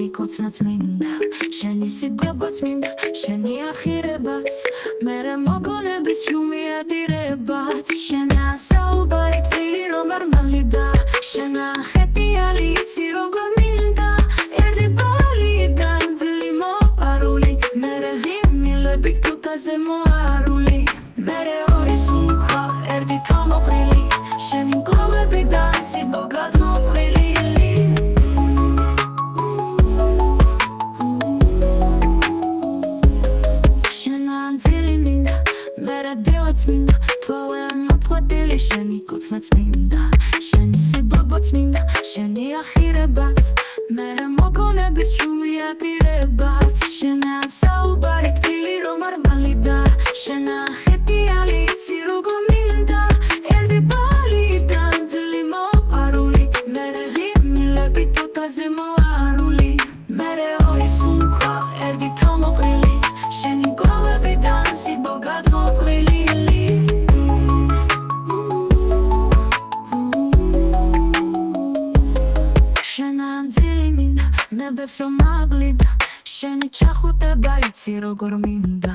შენი კოცნაც მინდა შენი სიკვდილიც მინდა შენი ახირებაც მერე მოგონების შუმი ადირებაც შენია საუბარი თბილი რომ არ მალიდა შენია ხეტიალი იცი როგორ მინდა ერდიბალიდან ძილი მოპარული მერე ვიმილები თუთაზე მოარული მერე ორი სუნქვა ერდი თამოყრილი შენი მკლავებიდან სიბოგად მოყრილი მინდა თვავე ამოწყვეტილი შენი კოცნაც მინდა შენი სიბობოც მინდა შენი ახირებაც მერე მოგონების შუმი აპირებაც შენია საუბარი თბილი რომ არ მალიდა შენია ხეტიალი იცი როგორ მინდა ერდიბალიდან ძილი მოპარული მერე ვიმილები თუთაზე მოარული მერე ორი სუნქვა ერდი თამოყრილი შენი მკლავებიდან სიბოგად მოყრილი ნებებს რომ აგლიდა შენი ჩახუტება იცი როგორ მინდა